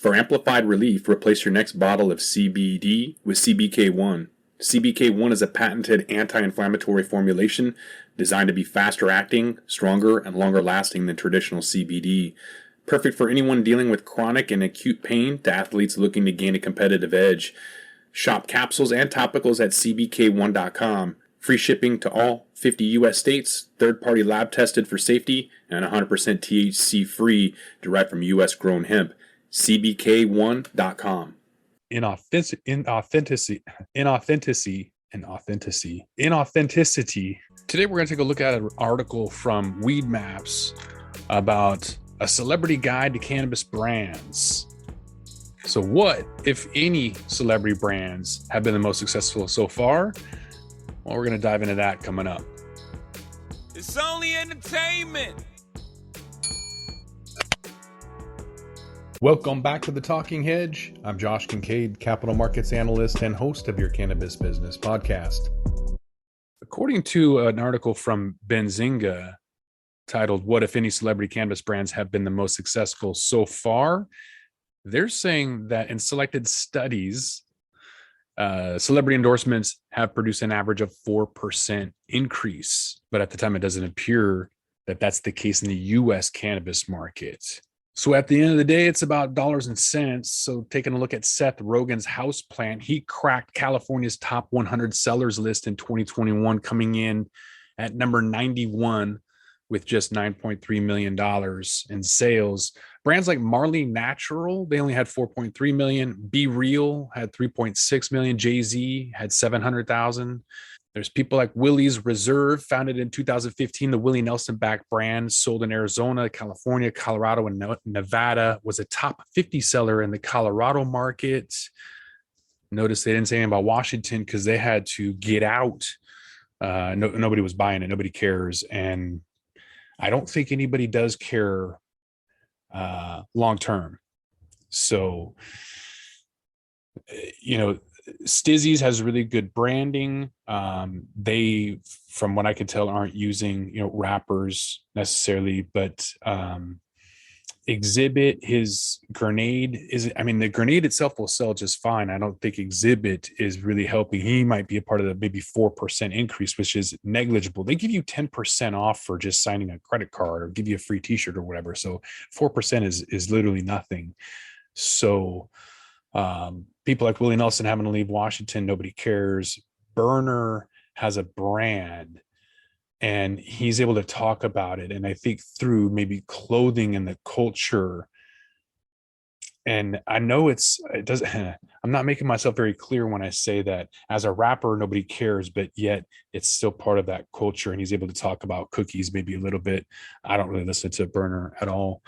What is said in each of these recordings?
For amplified relief, replace your next bottle of CBD with CBK1. CBK1 is a patented anti-inflammatory formulation designed to be faster acting, stronger, and longer lasting than traditional CBD. Perfect for anyone dealing with chronic and acute pain to athletes looking to gain a competitive edge. Shop capsules and topicals at cbk1.com. Free shipping to all 50 U.S. states, third-party lab tested for safety, and 100% THC free, derived from U.S. grown hemp. cbk1.com. Inauthenticity. Today we're going to take a look at an article from Weed Maps about a celebrity guide to cannabis brands. So what, if any, celebrity brands have been the most successful so far? Well, we're going to dive into that coming up. It's only entertainment. Welcome back to The Talking Hedge. I'm Josh Kincaid, capital markets analyst and host of your Cannabis Business Podcast. According to an article from Benzinga titled, "What if any celebrity cannabis brands have been the most successful so far?" They're saying that in selected studies, celebrity endorsements have produced an average of 4% increase. But at the time, it doesn't appear that that's the case in the U.S. cannabis market. So at the end of the day, it's about dollars and cents. So taking a look at Seth Rogen's Houseplant, he cracked California's top 100 sellers list in 2021, coming in at number 91 with just $9.3 million in sales. Brands like Marley Natural, they only had 4.3 million. Be Real had 3.6 million. Jay-Z had 700,000. There's people like Willie's Reserve, founded in 2015. The Willie Nelson-backed brand, sold in Arizona, California, Colorado, and Nevada, was a top 50 seller in the Colorado market. Notice they didn't say anything about Washington because they had to get out. Nobody was buying it. Nobody cares. And I don't think anybody does care long term. So, Stizzy's has really good branding. They, from what I could tell, aren't using wrappers necessarily, but Exhibit, his grenade the grenade itself will sell just fine. I don't think Exhibit is really helping. He might be a part of the maybe 4% increase, which is negligible. They give you 10% off for just signing a credit card or give you a free t-shirt or whatever. So 4% is literally nothing. So people like Willie Nelson having to leave Washington, nobody cares. Burner has a brand and he's able to talk about it. And I think through maybe clothing and the culture. And I know I'm not making myself very clear when I say that as a rapper, nobody cares, but yet it's still part of that culture. And he's able to talk about cookies maybe a little bit. I don't really listen to Burner at all.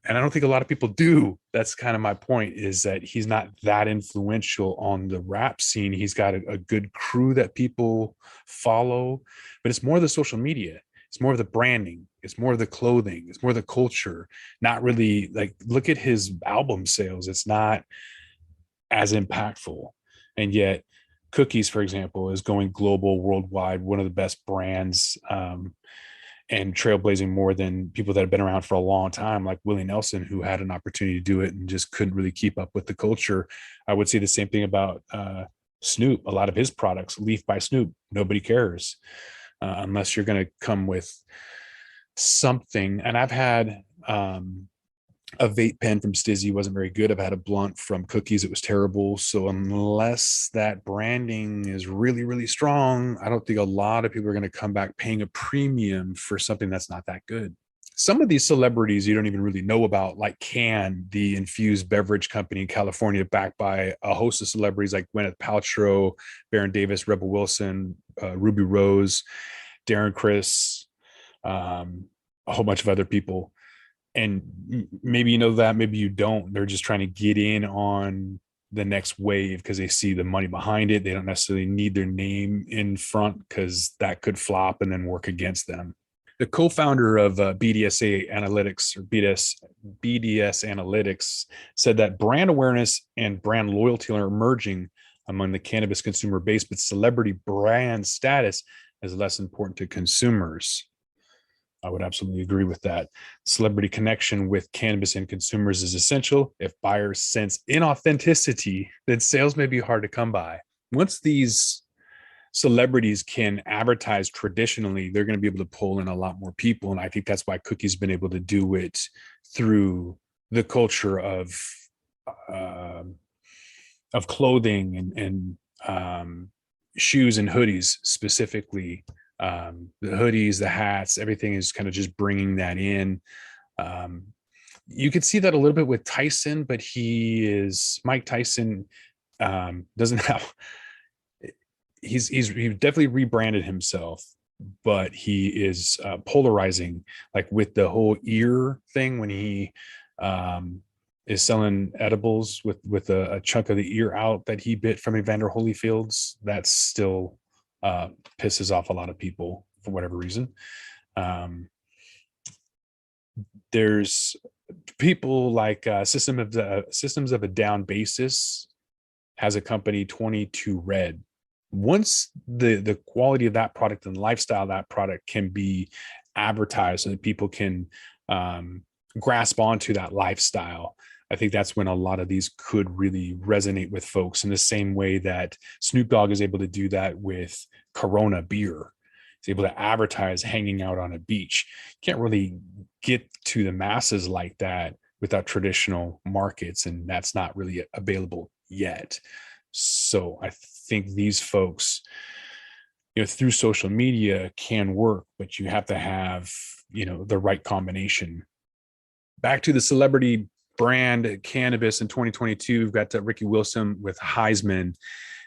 And I don't think a lot of people do. That's kind of my point, is that he's not that influential on the rap scene. He's got a good crew that people follow, but it's more the social media. It's more of the branding. It's more of the clothing. It's more the culture. Not really, like, look at his album sales. It's not as impactful. And yet Cookies, for example, is going global, worldwide, one of the best brands, and trailblazing more than people that have been around for a long time, like Willie Nelson, who had an opportunity to do it and just couldn't really keep up with the culture. I would say the same thing about Snoop. A lot of his products, Leaf by Snoop, nobody cares unless you're going to come with something. And I've had a vape pen from Stizzy, wasn't very good. I've had a blunt from Cookies, it was terrible. So unless that branding is really, really strong, I don't think a lot of people are going to come back paying a premium for something that's not that good. Some of these celebrities you don't even really know about, like Can, the infused beverage company in California, backed by a host of celebrities like Gwyneth Paltrow, Baron Davis, Rebel Wilson, Ruby Rose, Darren Criss, a whole bunch of other people. And maybe you know that, maybe you don't. They're just trying to get in on the next wave because they see the money behind it. They don't necessarily need their name in front because that could flop and then work against them. The co-founder of BDS Analytics said that brand awareness and brand loyalty are emerging among the cannabis consumer base, but celebrity brand status is less important to consumers. I would absolutely agree with that. Celebrity connection with cannabis and consumers is essential. If buyers sense inauthenticity, then sales may be hard to come by. Once these celebrities can advertise traditionally, they're going to be able to pull in a lot more people. And I think that's why Cookie's been able to do it through the culture uh, of clothing and shoes and hoodies specifically. The hoodies, the hats, everything is kind of just bringing that in. You could see that a little bit with Tyson, but Mike Tyson doesn't have, he definitely rebranded himself, but he is polarizing, like with the whole ear thing when he is selling edibles with a chunk of the ear out that he bit from Evander Holyfield's. That still pisses off a lot of people for whatever reason. There's people like Systems of a Down Basis has a company 22 Red. Once the quality of that product and lifestyle of that product can be advertised so that people can grasp onto that lifestyle, I think that's when a lot of these could really resonate with folks in the same way that Snoop Dogg is able to do that with Corona beer. He's able to advertise hanging out on a beach. You can't really get to the masses like that without traditional markets, and that's not really available yet. So I think these folks, through social media can work, but you have to have, the right combination. Back to the celebrity brand cannabis in 2022, we've got Ricky Wilson with Heisman.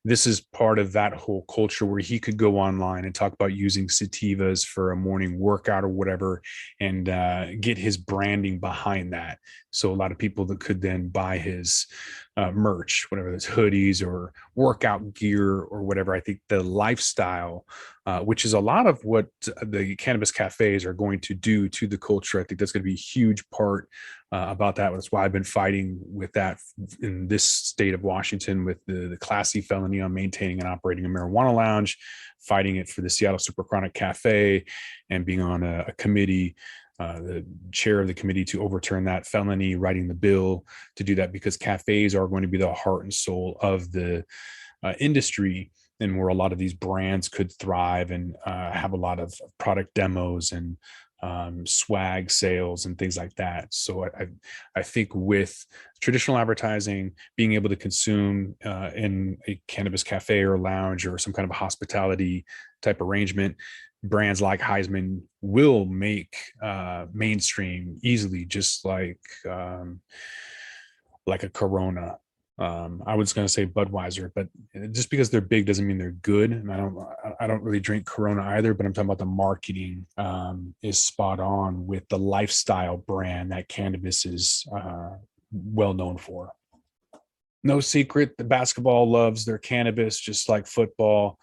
This is part of that whole culture where he could go online and talk about using sativas for a morning workout or whatever, and get his branding behind that. So a lot of people that could then buy his merch, whatever it's hoodies or workout gear or whatever. I think the lifestyle, which is a lot of what the cannabis cafes are going to do to the culture. I think that's going to be a huge part about that. That's why I've been fighting with that in this state of Washington with the Class C felony on maintaining and operating a marijuana lounge, fighting it for the Seattle Super Chronic Cafe, and being on a committee, the chair of the committee to overturn that felony, writing the bill to do that, because cafes are going to be the heart and soul of the industry, and where a lot of these brands could thrive and have a lot of product demos and swag sales and things like that. So I think with traditional advertising, being able to consume in a cannabis cafe or lounge or some kind of a hospitality type arrangement, brands like Heisman will make mainstream easily, just like a Corona. I was going to say Budweiser, but just because they're big doesn't mean they're good. And I don't really drink Corona either, but I'm talking about the marketing is spot on with the lifestyle brand that cannabis is well known for. No secret, the basketball loves their cannabis just like football,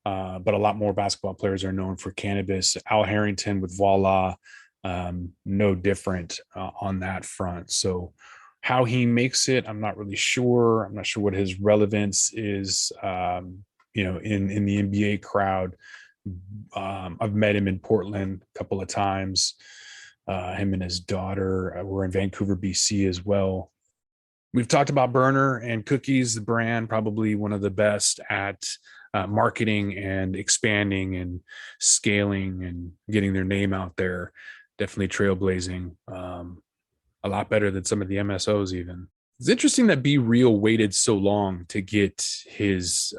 but a lot more basketball players are known for cannabis. Al Harrington with Voila, no different on that front. So how he makes it, I'm not really sure. I'm not sure what his relevance is, in the NBA crowd. I've met him in Portland a couple of times. Him and his daughter were in Vancouver, BC as well. We've talked about Burner and Cookies, the brand, probably one of the best at marketing and expanding and scaling and getting their name out there. Definitely trailblazing. A lot better than some of the MSOs even. It's interesting that Be Real waited so long to get his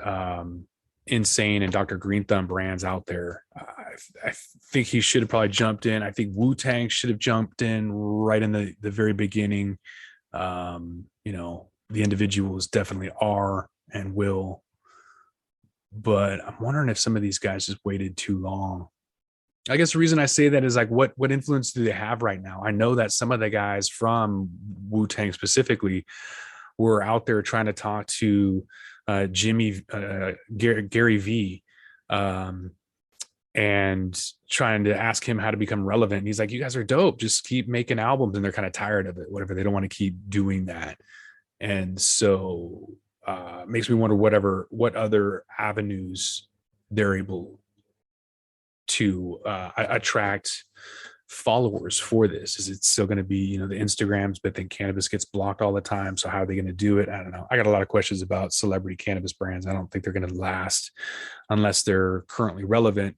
Insane and Dr. Green Thumb brands out there. I think he should have probably jumped in. I think Wu-Tang should have jumped in right in the very beginning. The individuals definitely are and will. But I'm wondering if some of these guys just waited too long. I guess the reason I say that is like, what influence do they have right now? I know that some of the guys from Wu-Tang specifically were out there trying to talk to Gary V, and trying to ask him how to become relevant. And he's like, you guys are dope. Just keep making albums. And they're kind of tired of it, whatever. They don't want to keep doing that. And so makes me wonder what other avenues they're able to attract followers for this? Is it still going to be, the Instagrams, but then cannabis gets blocked all the time? So how are they going to do it? I don't know. I got a lot of questions about celebrity cannabis brands. I don't think they're going to last unless they're currently relevant,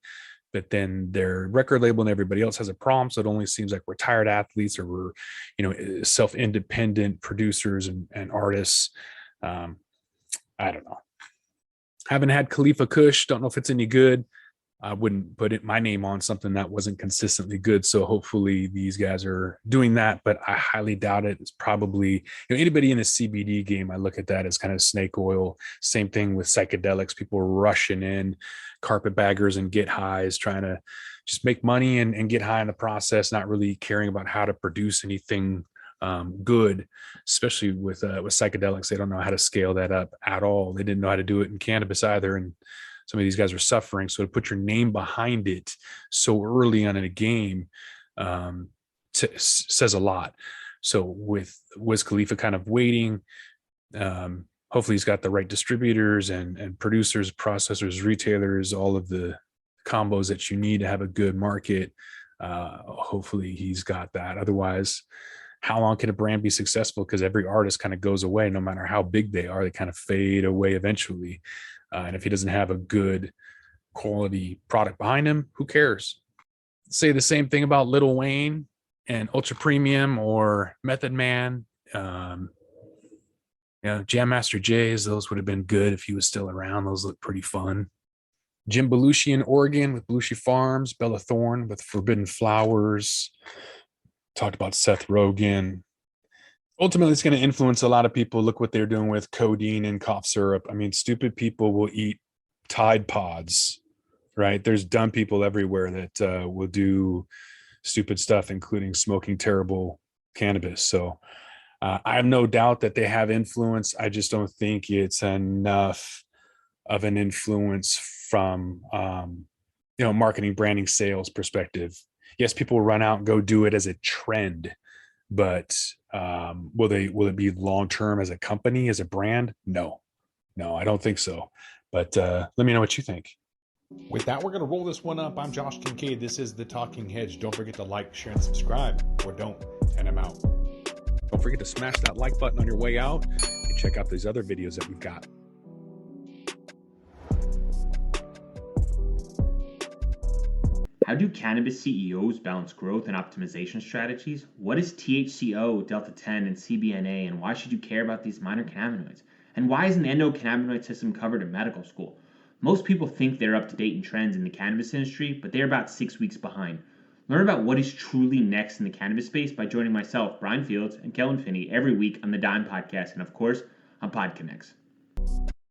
but then their record label and everybody else has a problem. So it only seems like retired athletes or we're, self-independent producers and artists. I don't know. Haven't had Khalifa Kush. Don't know if it's any good. I wouldn't put my name on something that wasn't consistently good. So hopefully these guys are doing that, but I highly doubt it. It's probably, anybody in the CBD game, I look at that as kind of snake oil. Same thing with psychedelics, people rushing in, carpetbaggers and get highs, trying to just make money and get high in the process, not really caring about how to produce anything good, especially with psychedelics. They don't know how to scale that up at all. They didn't know how to do it in cannabis either. And some of these guys are suffering. So to put your name behind it so early on in a game says a lot. So with Wiz Khalifa kind of waiting, hopefully he's got the right distributors and producers, processors, retailers, all of the combos that you need to have a good market. Hopefully he's got that. Otherwise, how long can a brand be successful? Because every artist kind of goes away, no matter how big they are, they kind of fade away eventually. And if he doesn't have a good quality product behind him, who cares? Say the same thing about Lil Wayne and Ultra Premium or Method Man. Jam Master J's, those would have been good if he was still around. Those look pretty fun. Jim Belushi in Oregon with Belushi Farms, Bella Thorne with Forbidden Flowers. Talked about Seth Rogen. Ultimately, it's going to influence a lot of people. Look what they're doing with codeine and cough syrup. I mean, stupid people will eat Tide Pods, right? There's dumb people everywhere that will do stupid stuff, including smoking terrible cannabis. So I have no doubt that they have influence. I just don't think it's enough of an influence from, marketing, branding, sales perspective. Yes, people will run out and go do it as a trend, but will it be long-term as a company, as a brand? No, I don't think so. But let me know what you think. With that, we're going to roll this one up. I'm Josh Kincaid. This is The Talking Hedge. Don't forget to like, share, and subscribe, or don't, and I'm out. Don't forget to smash that like button on your way out and check out these other videos that we've got. How do cannabis CEOs balance growth and optimization strategies? What is THCO, Delta-10, and CBNA, and why should you care about these minor cannabinoids? And why isn't the endocannabinoid system covered in medical school? Most people think they're up to date in trends in the cannabis industry, but they're about 6 weeks behind. Learn about what is truly next in the cannabis space by joining myself, Brian Fields, and Kellen Finney every week on the Dime Podcast, and of course, on PodConnects.